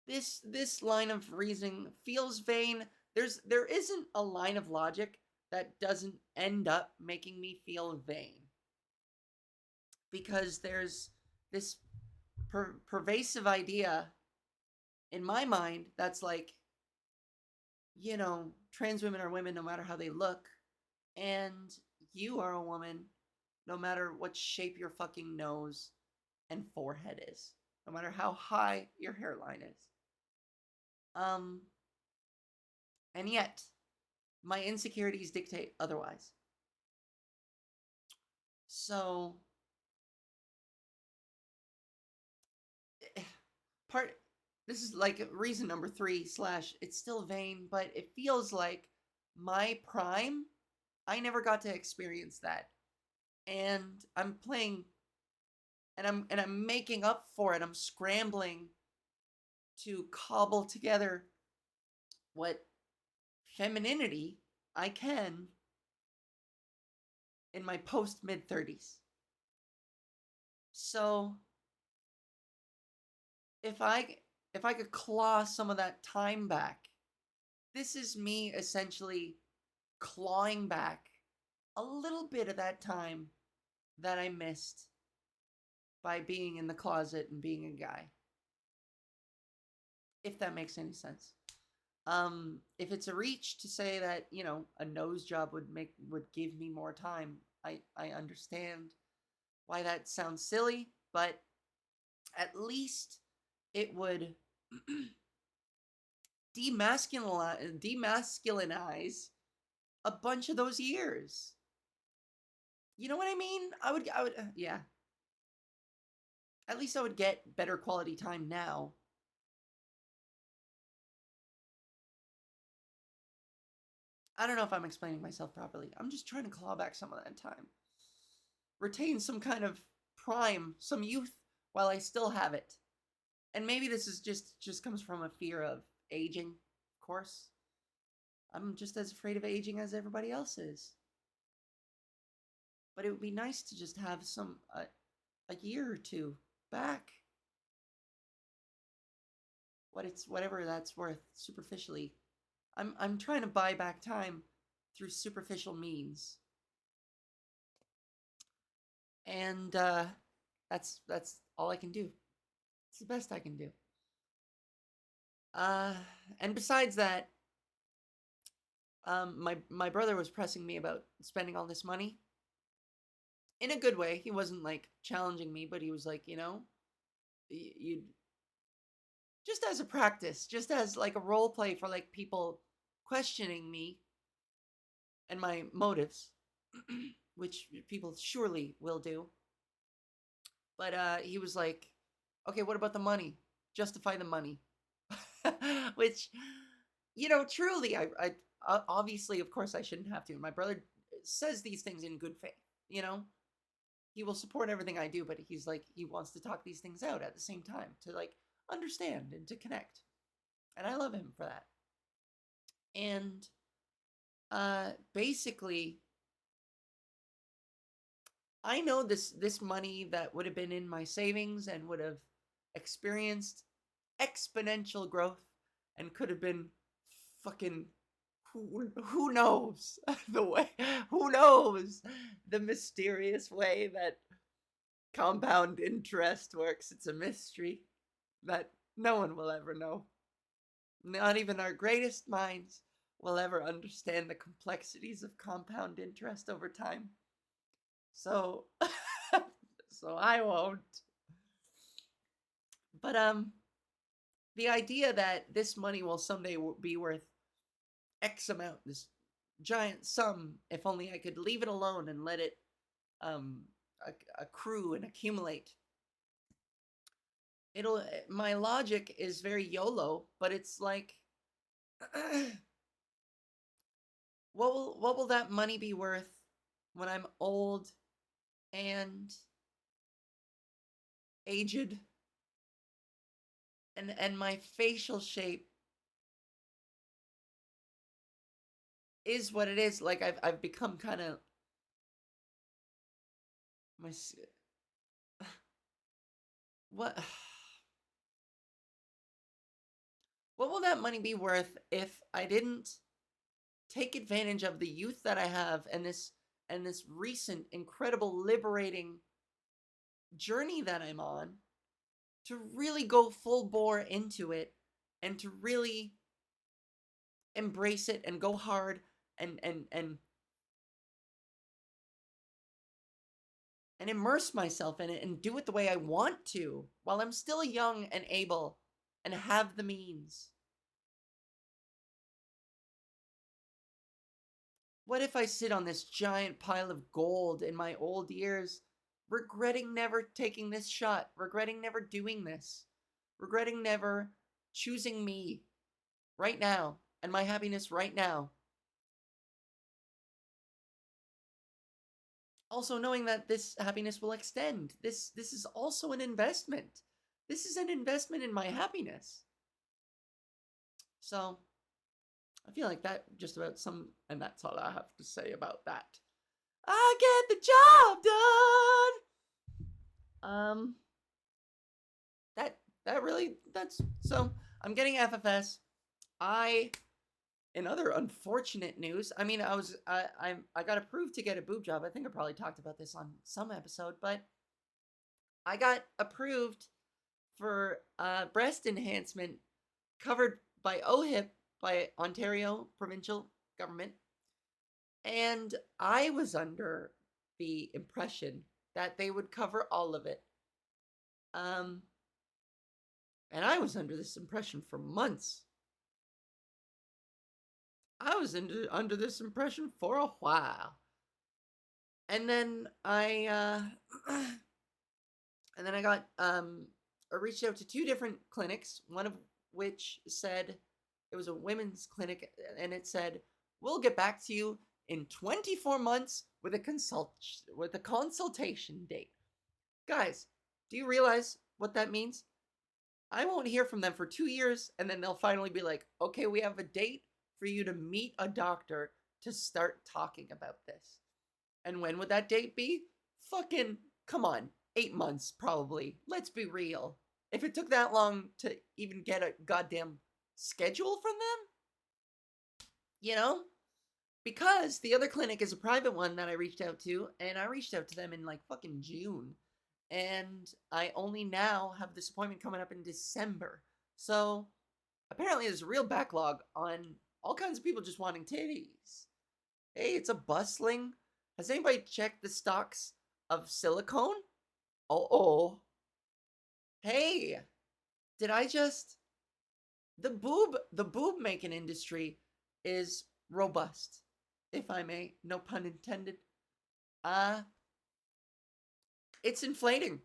This line of reasoning feels vain. There isn't a line of logic that doesn't end up making me feel vain. Because there's this pervasive idea in my mind that's like, trans women are women no matter how they look, and you are a woman no matter what shape your fucking nose and forehead is, no matter how high your hairline is. Um, and yet, my insecurities dictate otherwise. So, part this is like reason number 3 slash it's still vain, but it feels like my prime, I never got to experience that, and I'm playing, and I'm making up for it. I'm scrambling to cobble together what femininity I can in my post mid 30s. So if I could claw some of that time back, this is me essentially clawing back a little bit of that time that I missed by being in the closet and being a guy. If that makes any sense. If it's a reach to say that, a nose job would give me more time, I understand why that sounds silly, but at least it would demasculinize a bunch of those years. You know what I mean? Yeah. At least I would get better quality time now. I don't know if I'm explaining myself properly. I'm just trying to claw back some of that time. Retain some kind of prime, some youth while I still have it. And maybe this is just comes from a fear of aging, of course. I'm just as afraid of aging as everybody else is. But it would be nice to just have a year or two back. Whatever that's worth superficially. I'm trying to buy back time through superficial means. And that's all I can do. It's the best I can do. And besides that, my brother was pressing me about spending all this money. In a good way. He wasn't like challenging me, but he was like, you just as a practice, just as like a role play for like people questioning me and my motives, which people surely will do. But he was like, okay, what about the money? Justify the money. Which, truly, I obviously, of course, I shouldn't have to. My brother says these things in good faith, He will support everything I do, but he's like, he wants to talk these things out at the same time to like understand and to connect. And I love him for that. And basically, I know this money that would have been in my savings and would have experienced exponential growth and could have been fucking who knows who knows the mysterious way that compound interest works. It's a mystery that no one will ever know. Not even our greatest minds will ever understand the complexities of compound interest over time. So so I won't. But the idea that this money will someday be worth X amount, this giant sum, if only I could leave it alone and let it accrue and accumulate. My logic is very YOLO, but it's like, what will that money be worth when I'm old and aged and my facial shape is what it is? Like I've become kind of what will that money be worth if I didn't take advantage of the youth that I have and this recent incredible liberating journey that I'm on to really go full bore into it and to really embrace it and go hard and immerse myself in it and do it the way I want to while I'm still young and able and have the means. What if I sit on this giant pile of gold in my old years, regretting never taking this shot, regretting never doing this, regretting never choosing me right now and my happiness right now? Also knowing that this happiness will extend. This is also an investment. This is an investment in my happiness. So I feel like that just about and that's all I have to say about that. I get the job done. That's so I'm getting FFS. I In other unfortunate news, I mean, I got approved to get a boob job. I think I probably talked about this on some episode, but I got approved for breast enhancement covered by OHIP, by Ontario provincial government, and I was under the impression that they would cover all of it. Um, and I was under this impression for months. I was under this impression for a while. And then I got I reached out to two different clinics, one of which said it was a women's clinic, and it said, "We'll get back to you in 24 months with a consultation date." Guys, do you realize what that means? I won't hear from them for 2 years, and then they'll finally be like, "Okay, we have a date for you to meet a doctor to start talking about this." And when would that date be? Fucking, come on, 8 months probably. Let's be real. If it took that long to even get a goddamn schedule from them, you know? Because the other clinic is a private one that I reached out to, and I reached out to them in like fucking June. And I only now have this appointment coming up in December. So apparently there's a real backlog on all kinds of people just wanting titties. Hey, it's a bustling. Has anybody checked the stocks of silicone? Oh. Hey, did I just... The boob making industry is robust, if I may, no pun intended. It's inflating.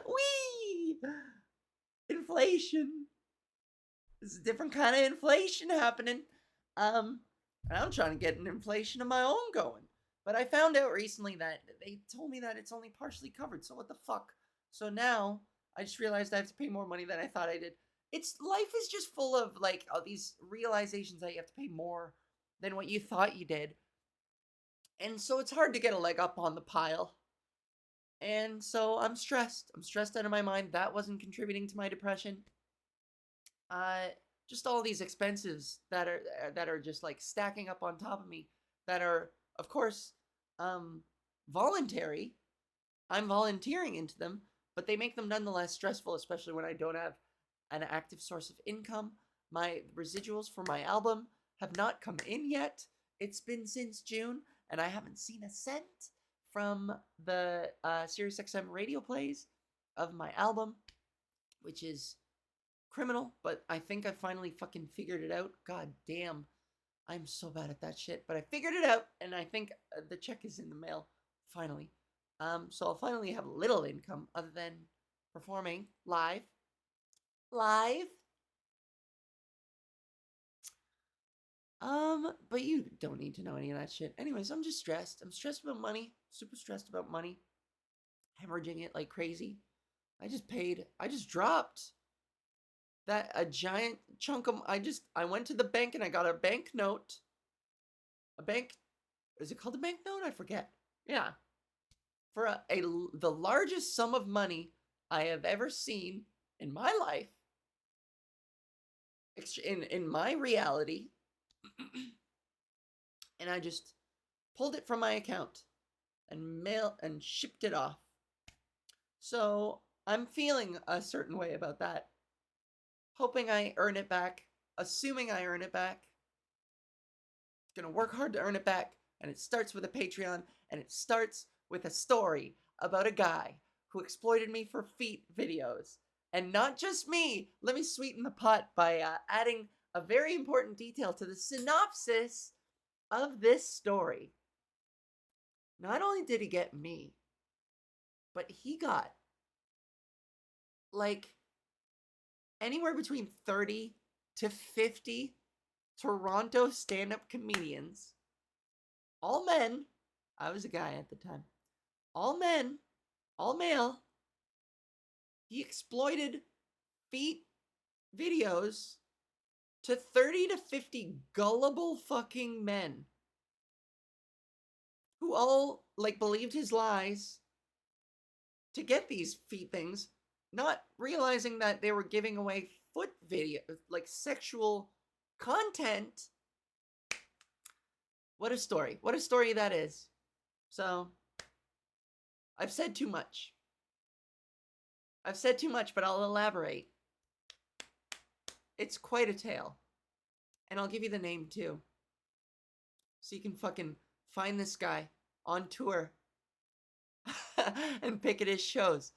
Whee! Inflation. There's a different kind of inflation happening. And I'm trying to get an inflation of my own going. But I found out recently that they told me that it's only partially covered. So what the fuck? So now I just realized I have to pay more money than I thought I did. Life is just full of like all these realizations that you have to pay more than what you thought you did. And so it's hard to get a leg up on the pile. And so I'm stressed. I'm stressed out of my mind. That wasn't contributing to my depression. Just all these expenses that are just like stacking up on top of me, that are, of course, voluntary. I'm volunteering into them, but they make them nonetheless stressful, especially when I don't have an active source of income. My residuals for my album have not come in yet. It's been since June, and I haven't seen a cent from the SiriusXM radio plays of my album, which is criminal, but I think I finally fucking figured it out. God damn, I'm so bad at that shit, but I figured it out, and I think the check is in the mail, finally. So I'll finally have a little income other than performing live. But you don't need to know any of that shit. Anyways, I'm just stressed. I'm stressed about money. Super stressed about money. Hemorrhaging it like crazy. I just dropped that a giant chunk of, I went to the bank and I got a bank note. Is it called a bank note? I forget. Yeah. For the largest sum of money I have ever seen in my life. In my reality. And I just pulled it from my account and shipped it off. So I'm feeling a certain way about that. Hoping I earn it back. Assuming I earn it back. Gonna work hard to earn it back. And it starts with a Patreon. And it starts with a story about a guy who exploited me for feet videos. And not just me. Let me sweeten the pot by adding a very important detail to the synopsis of this story. Not only did he get me, but he got like anywhere between 30 to 50 Toronto stand-up comedians, all men. I was a guy at the time. All men, all male. He exploited feet videos to 30 to 50 gullible fucking men who all like believed his lies to get these feet things, not realizing that they were giving away foot video, like sexual Content. What a story. What a story that is. So, I've said too much. I've said too much, but I'll elaborate. It's quite a tale. And I'll give you the name too. So you can fucking find this guy on tour and pick at his shows.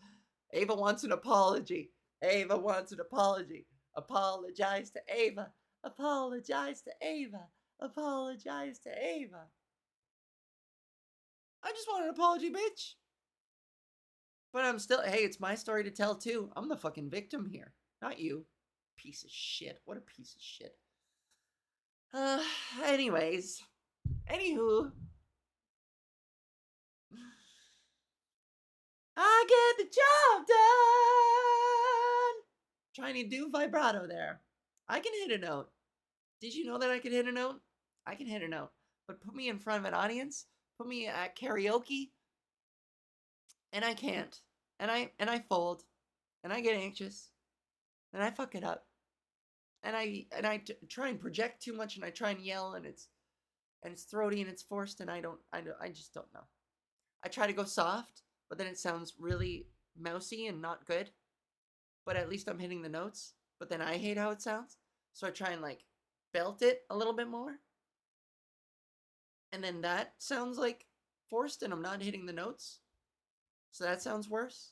Ava wants an apology. Ava wants an apology. Apologize to Ava. Apologize to Ava. Apologize to Ava. I just want an apology, bitch. But I'm still, hey, it's my story to tell too. I'm the fucking victim here, not you. Piece of shit. What a piece of shit. Anyways. Anywho. I get the job done. Trying to do vibrato there. I can hit a note. Did you know that I could hit a note? I can hit a note. But put me in front of an audience, put me at karaoke, and I can't. And I fold. And I get anxious. And I fuck it up. And I try and project too much, and I try and yell, and it's throaty and it's forced, and I just don't know. I try to go soft, but then it sounds really mousy and not good. But at least I'm hitting the notes. But then I hate how it sounds. So I try and like belt it a little bit more. And then that sounds like forced and I'm not hitting the notes. So that sounds worse.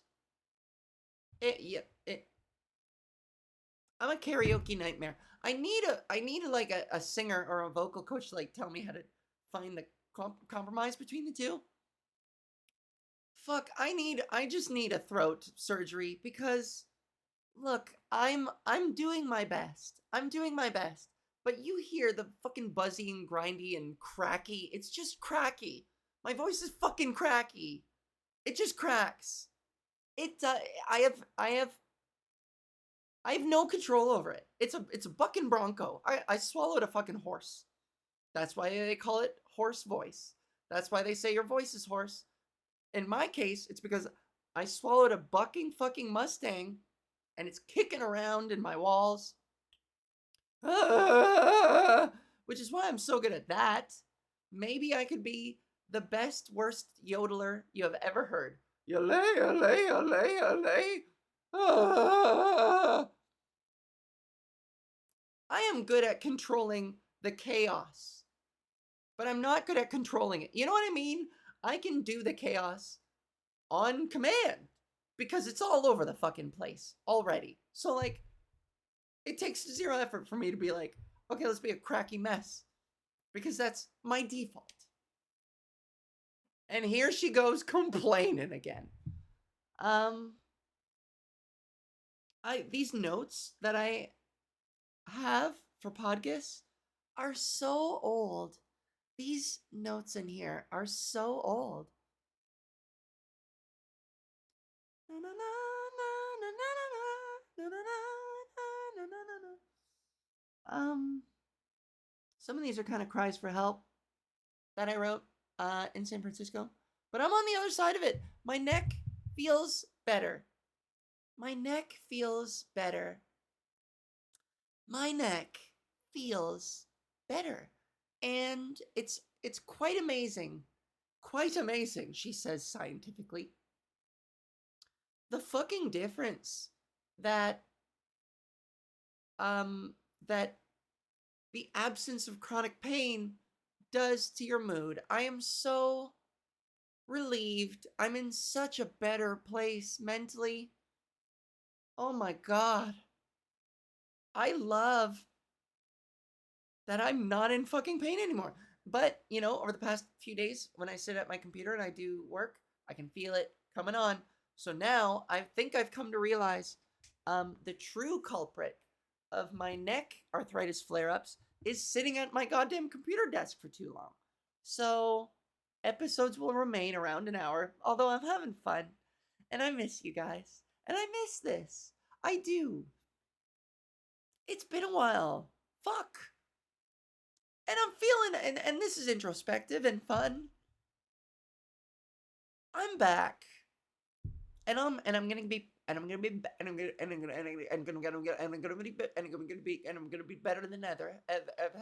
I'm a karaoke nightmare. I need like a singer or a vocal coach to like tell me how to find the compromise between the two. Fuck, I just need a throat surgery because look, I'm doing my best. I'm doing my best. But you hear the fucking buzzy and grindy and cracky. It's just cracky. My voice is fucking cracky. It just cracks. I have no control over it. It's a bucking bronco. I swallowed a fucking horse. That's why they call it horse voice. That's why they say your voice is hoarse. In my case, it's because I swallowed a bucking fucking Mustang and it's kicking around in my walls. Which is why I'm so good at that. Maybe I could be the best, worst yodeler you have ever heard. Yalay, yalay, yalay, yalay. I am good at controlling the chaos, but I'm not good at controlling it. You know what I mean? I can do the chaos on command because it's all over the fucking place already. So like, it takes zero effort for me to be like, okay, let's be a cracky mess because that's my default. And here she goes complaining again. These notes that I have for PodGis are so old. These notes in here are so old. Some of these are kind of cries for help that I wrote in San Francisco. But I'm on the other side of it. My neck feels better. My neck feels better. My neck feels better. And it's quite amazing. Quite amazing, she says scientifically. The fucking difference that that the absence of chronic pain does to your mood. I am so relieved. I'm in such a better place mentally. Oh my God. I love that I'm not in fucking pain anymore. But, you know, over the past few days, when I sit at my computer and I do work, I can feel it coming on. So now I think I've come to realize the true culprit of my neck arthritis flare-ups is sitting at my goddamn computer desk for too long. So episodes will remain around an hour, although I'm having fun. And I miss you guys. And I miss this. I do. It's been a while. Fuck. And I'm feeling, and this is introspective and fun. I'm back. And I'm gonna be and I'm gonna be, and I'm gonna, and I'm gonna, and I'm gonna, and I'm gonna, and I'm gonna be, and I'm gonna be, and I'm gonna be better than Heather,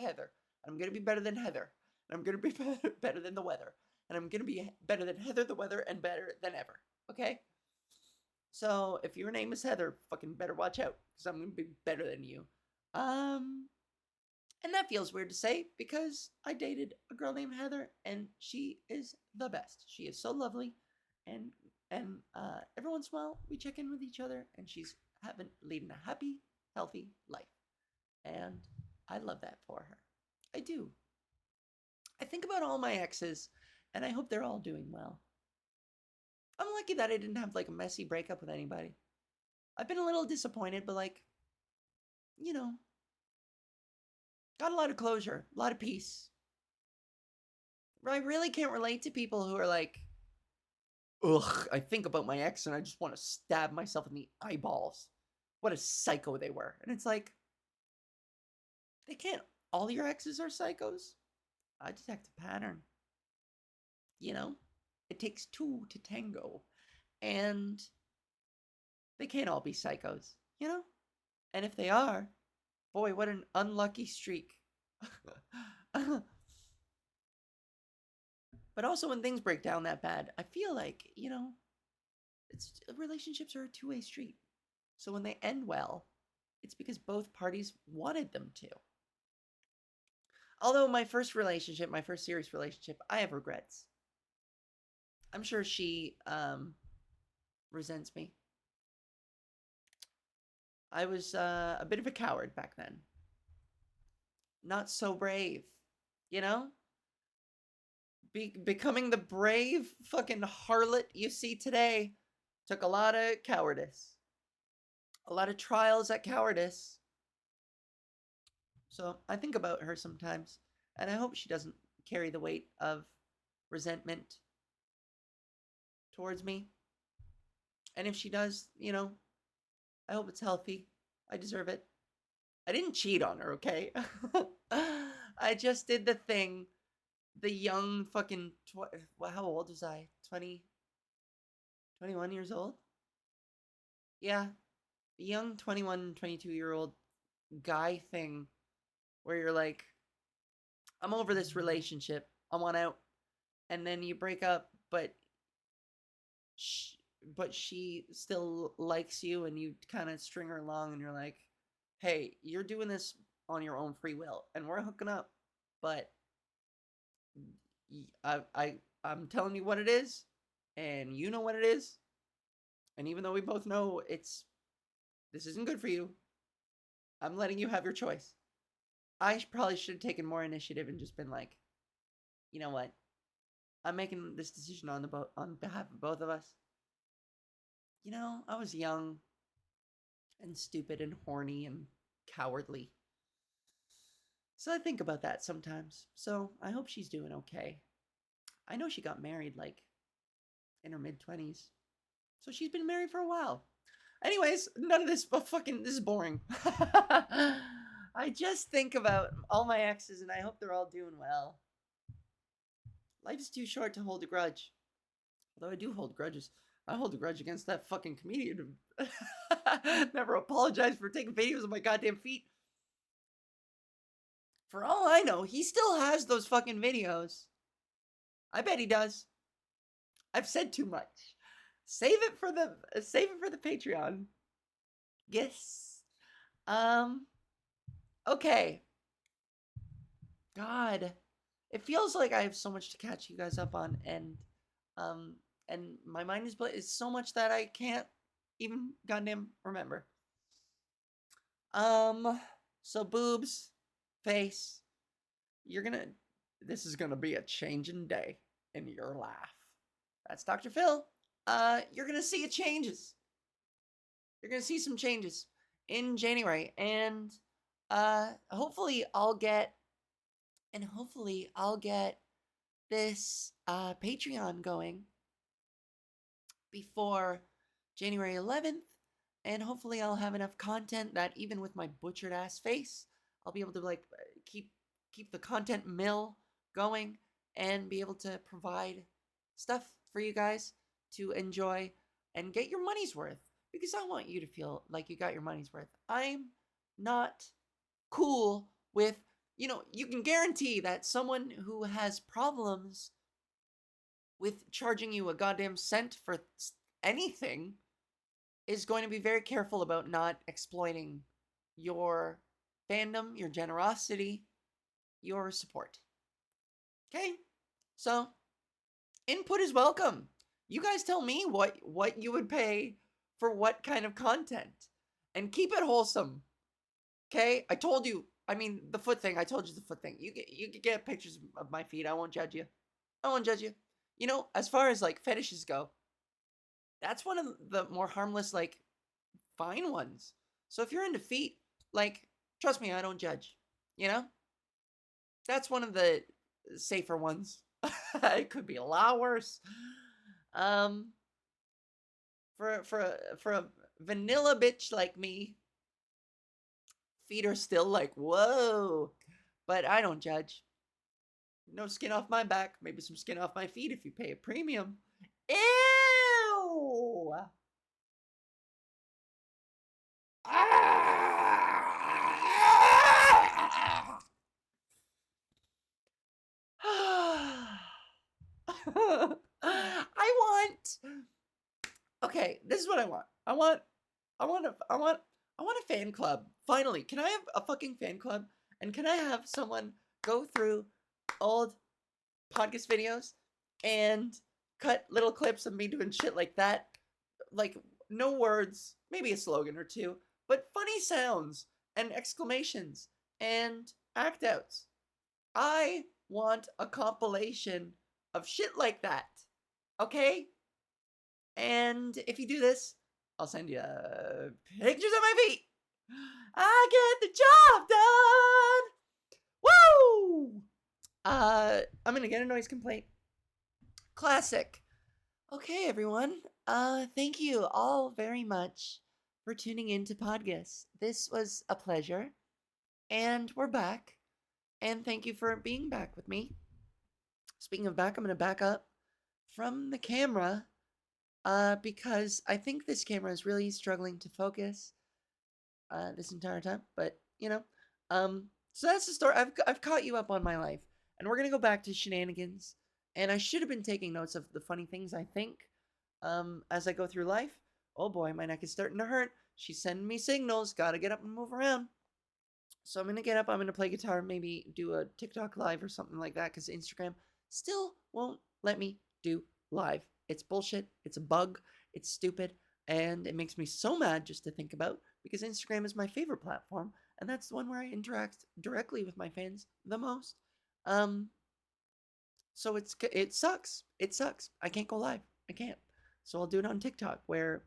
Heather. I'm gonna be better than Heather, and I'm gonna be better than the weather, and I'm gonna be better than Heather, the weather, and better than ever. Okay. So if your name is Heather, fucking better watch out, because I'm gonna be better than you. Um, and that feels weird to say because I dated a girl named Heather, and she is the best. She is so lovely, and every once in a while we check in with each other, and she's leading a happy, healthy life, and I love that for her. I do. I think about all my exes, and I hope they're all doing well. I'm lucky that I didn't have like a messy breakup with anybody. I've been a little disappointed, but like, you know, got a lot of closure, a lot of peace. I really can't relate to people who are like, ugh, I think about my ex and I just want to stab myself in the eyeballs. What a psycho they were. And it's like, they can't, all your exes are psychos. I detect a pattern. You know, it takes two to tango. And they can't all be psychos, you know? And if they are, boy, what an unlucky streak. But also when things break down that bad, I feel like, you know, relationships are a two-way street. So when they end well, it's because both parties wanted them to. Although my first serious relationship, I have regrets. I'm sure she resents me. I was a bit of a coward back then. Not so brave, you know? Becoming the brave fucking harlot you see today took a lot of cowardice. A lot of trials at cowardice. So I think about her sometimes, and I hope she doesn't carry the weight of resentment towards me. And if she does, you know, I hope it's healthy. I deserve it. I didn't cheat on her, okay? I just did the thing. The young fucking, how old was I? 20, 21 years old? Yeah. The young 21, 22-year-old guy thing where you're like, I'm over this relationship. I want out. And then you break up, but she still likes you, and you kind of string her along, and you're like, hey, you're doing this on your own free will, and we're hooking up, but I'm telling you what it is, and you know what it is, and even though we both know this isn't good for you, I'm letting you have your choice. I probably should have taken more initiative and just been like, you know what? I'm making this decision on behalf of both of us. You know, I was young and stupid and horny and cowardly. So I think about that sometimes. So I hope she's doing okay. I know she got married like in her mid-20s. So she's been married for a while. Anyways, none of this, but fucking, this is boring. I just think about all my exes and I hope they're all doing well. Life's too short to hold a grudge. Although I do hold grudges. I hold a grudge against that fucking comedian who never apologized for taking videos of my goddamn feet. For all I know, he still has those fucking videos. I bet he does. I've said too much. Save it for the Patreon. Yes. Okay. God. It feels like I have so much to catch you guys up on, and my mind is so much that I can't even goddamn remember. So boobs, face, this is gonna be a changing day in your life. That's Dr. Phil. You're gonna see changes. You're gonna see some changes in January, and hopefully I'll get this Patreon going before January 11th, and hopefully I'll have enough content that even with my butchered ass face, I'll be able to like keep the content mill going and be able to provide stuff for you guys to enjoy and get your money's worth. because I want you to feel like you got your money's worth. I'm not cool with, you can guarantee that someone who has problems with charging you a goddamn cent for anything is going to be very careful about not exploiting your fandom, your generosity, your support. Okay? So, input is welcome. You guys tell me what you would pay for what kind of content. And keep it wholesome. Okay? I told you. I mean, the foot thing. I told you the foot thing. You can get pictures of my feet. I won't judge you. I won't judge you. As far as like fetishes go, that's one of the more harmless, like, fine ones. So if you're into feet, like, trust me, I don't judge. That's one of the safer ones. It could be a lot worse. For a vanilla bitch like me, feet are still like, whoa. But I don't judge. No skin off my back. Maybe some skin off my feet if you pay a premium. Ew! I want. Okay, this is what I want. I want a fan club. Finally, can I have a fucking fan club? And can I have someone go through old PodGis videos and cut little clips of me doing shit like that? Like, no words, maybe a slogan or two, but funny sounds and exclamations and act outs. I want a compilation of shit like that. Okay? And if you do this, I'll send you pictures of my feet. I get the job done. Woo! I'm gonna get a noise complaint. Classic. Okay, everyone. Thank you all very much for tuning in to PodGis. This was a pleasure. And we're back. And thank you for being back with me. Speaking of back, I'm gonna back up from the camera. Because I think this camera is really struggling to focus this entire time. But so that's the story. I've caught you up on my life, and we're gonna go back to shenanigans. And I should have been taking notes of the funny things I think as I go through life. Oh boy, my neck is starting to hurt. She's sending me signals. Gotta get up and move around. So I'm gonna get up. I'm gonna play guitar. Maybe do a TikTok live or something like that. Because Instagram still won't let me do live. It's bullshit. It's a bug. It's stupid. And it makes me so mad just to think about, because Instagram is my favorite platform. And that's the one where I interact directly with my fans the most. So it sucks. It sucks. I can't go live. I can't. So I'll do it on TikTok where,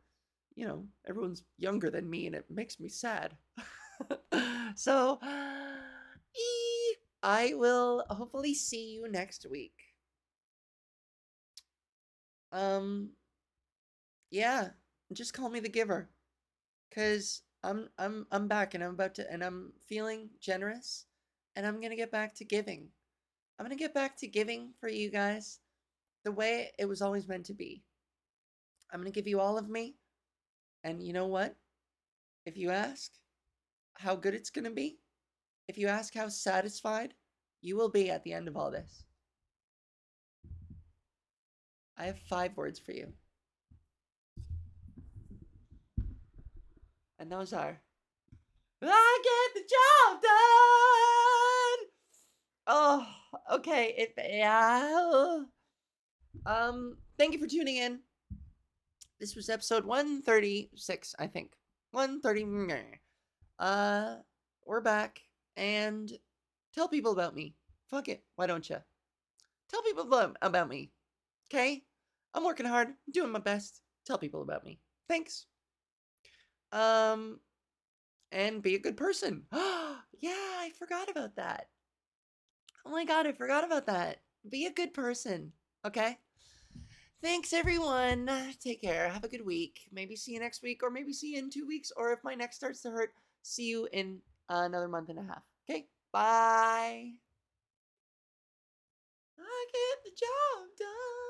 everyone's younger than me and it makes me sad. So, I will hopefully see you next week. Yeah, just call me the giver, cause I'm back and I'm feeling generous, and I'm gonna get back to giving. I'm gonna get back to giving for you guys the way it was always meant to be. I'm gonna give you all of me, and you know what? If you ask how good it's gonna be, if you ask how satisfied you will be at the end of all this, I have 5 words for you. And those are, I get the job done. Oh, okay. Thank you for tuning in. This was episode 136, I think. 130. We're back, and tell people about me. Fuck it. Why don't you? Tell people about me. Okay? I'm working hard. I'm doing my best. Tell people about me. Thanks. And be a good person. Yeah, I forgot about that. Oh my god, I forgot about that. Be a good person. Okay? Thanks, everyone. Take care. Have a good week. Maybe see you next week, or maybe see you in 2 weeks, or if my neck starts to hurt, see you in another month and a half. Okay? Bye. I get the job done.